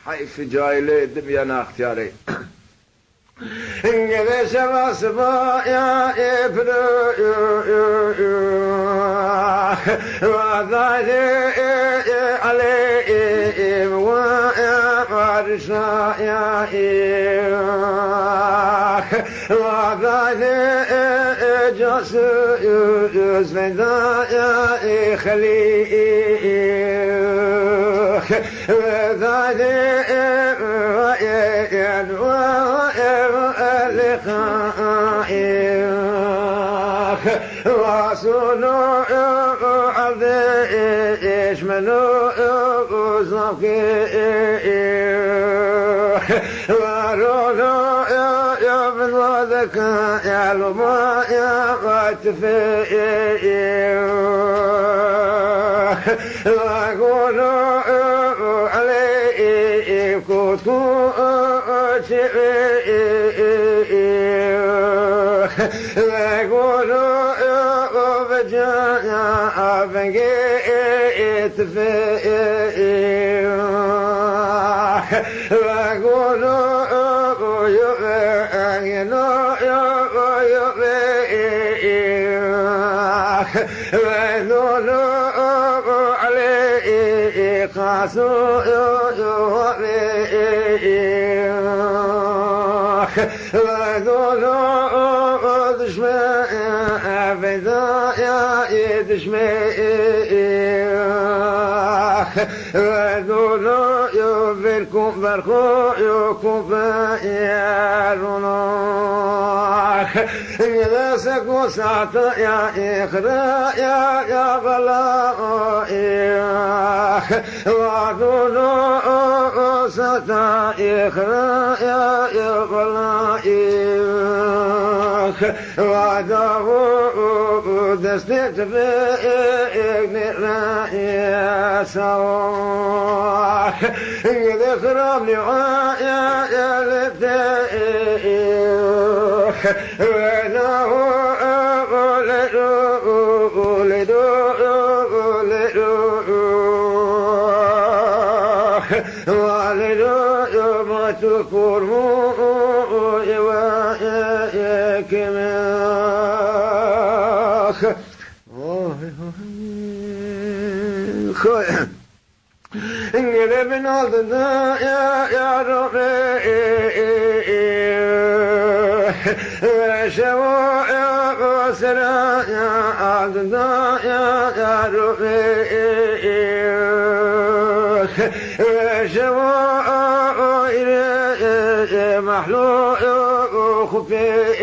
حيف جايلي دميانا اختياري انجلش مصبا يا ابنو وذالي علي ويا فرشا يا وذالي جاسوس فدا يا خليل وذالي وصلوا عذيش منو صفي ورولوا يا من وذك يا لما يا غتفي وقولوا علي كتو وقولوا بجاء بقيت في وقولوا وقولوا علي قاسوا وقولوا دشمي فدا يا دشمي وقولوا يوفركم برخو يوكم فياروناك إذا سكوا ساعة يا إخرا يا بلا وعدو ستايخ يا يبلايخ وعدو دستيت فيك نرأي سواح ذكرى بلعايا يا لتيخ وينه ما تكون وياك ماخ انقلب ناظرنا يا ربي شوا يا غسرا يا عبدنا يا ربي شوا محلوق خفيخ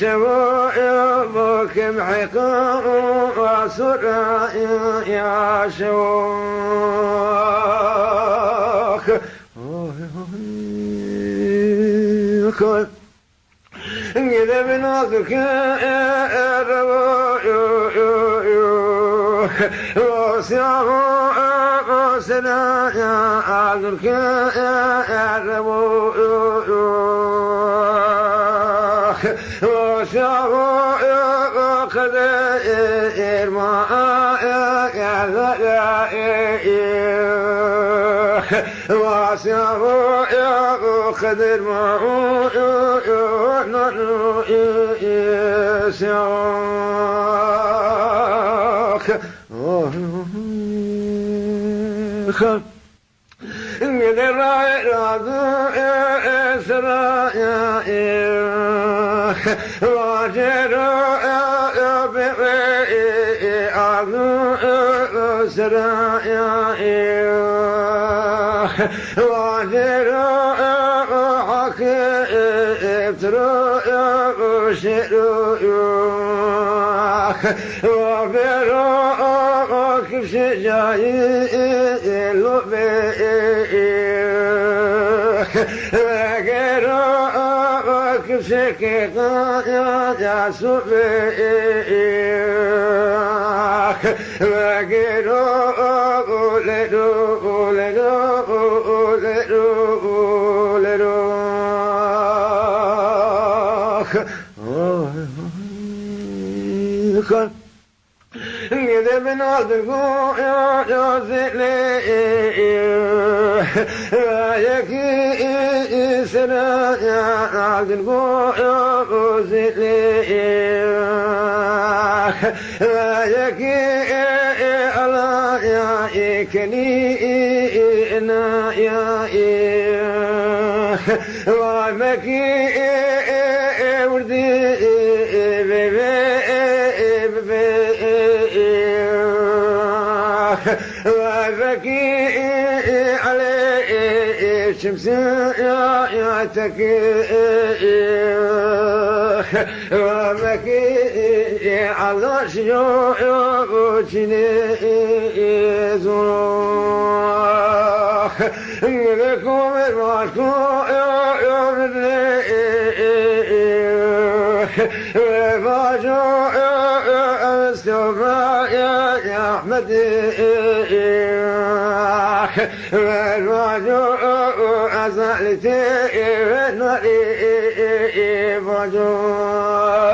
شوا بكم حقا وسرا يا شواخ إذا بناظرك يا وسعه سنا يا عذرك يا ربو وسعه خذير ما يا وسعه خذير ما يسعك إذا رأيت إسرائيل واجر بغياب إسرائيل واجر حكيم تروح شروح وبروح كيف شجاي لبيك وقروح كيف شكيقا يا سبيك وقروح لدو لدو لدو لدو إذا بناظرك يا زلي يكي سنا يا ناظرك يا زلي يكي على يا إكني إنا يا ومكي وردي وذكي عليه الشمس يا تكي ومكي على شيوخ زروخ لكم المعكو يا وفاجو استوفى يا أحمد والفاجو أزالتي ونري فاجوخ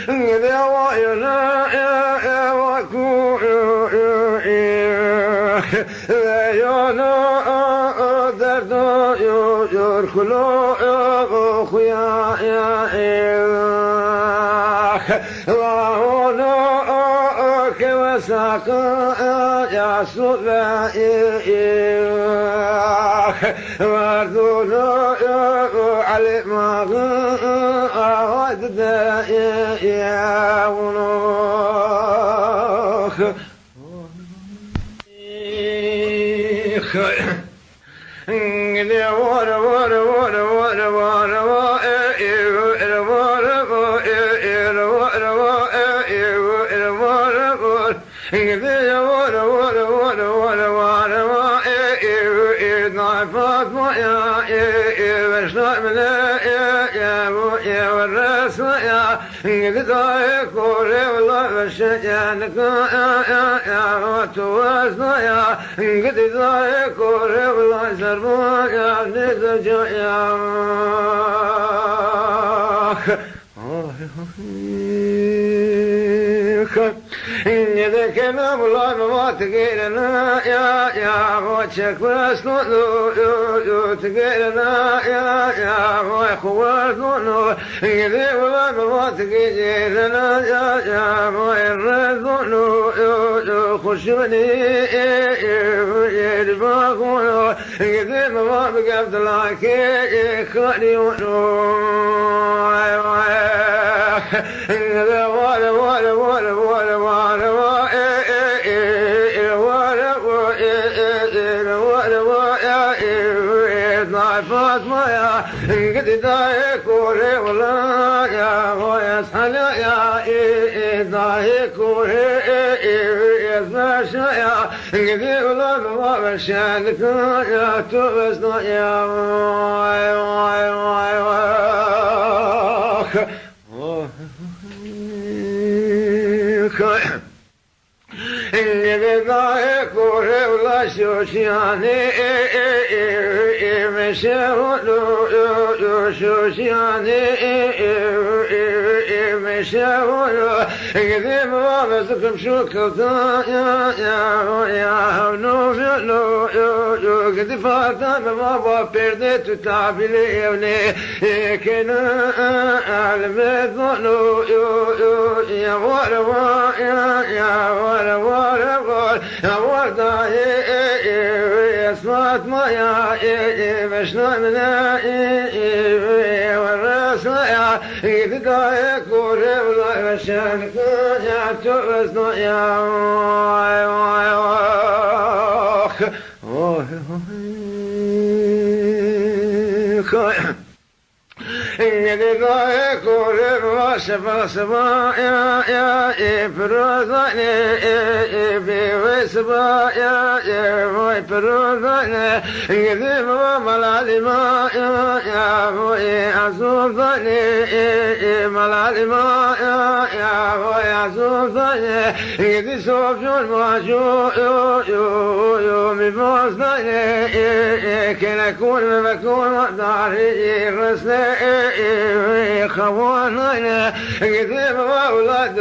إذا وعينا وكو يانا درد يرخلو خويا وهنا كوساك يا سبائي وردنا على ما ودد يا ونوخ ور ور ور ور ور ور قدي ولا ولا ولا ولا ولا فاطمة يا بشر من يا والرسول يا قد ضايق والله بشجانك يا وتوازنا يا قد ضايق والله سربا يا نزج يا إذا كلام الله ما تقيلنا يا وجهك واسنو تقيلنا يا خواتنا إذا والله ما تقيلنا يا الرزقنا خشوني يرباكونا إذا ما بقبض لك خلي إذا ولا ولا ولا ولا ولا فاطمة يا قد ضايق ولا يا ويسحل يا ضايق يسمش يا قد ولا ما بشانك يا توبسنا يا إني بضايق ولا شوشياني مشاولو شوشياني مشاولو قدي ما بزكم شوكتا يا هونو فيلو قدي فاتا ما بردت تابلي ولي كنا المثلو يا ورا يا ورا يا ورا يا صوت ما يا مشنا منا والراس يا يبقى يكون ولا مشانك يا توزنا يا إني ضايق وشفا سبا يا إبرزاني بوسبا يا إبرزاني إذا ما ملالي ما يا عزوزاني ملالي ما يا عزوزاني إذا سوفيون ما يومي بوزاني كن أكون مكون داري رسلي خوانا قديم أولاد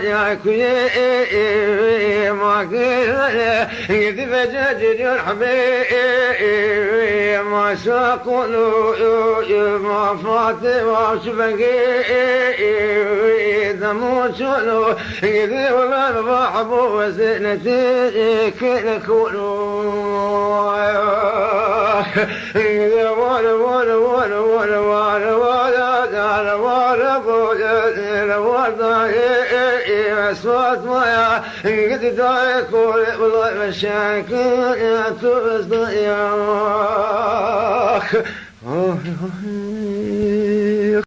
يا كوي ما كنا قديم جاجر الحبيب ما ساقولوا ما فاطمة شبكي دموشلو قديم ولا بحبو وزنتي كنا كونوا قديم ولا ولا ولا ولا ولا صوت ما قد ضايق والله مشاك يا توزن يا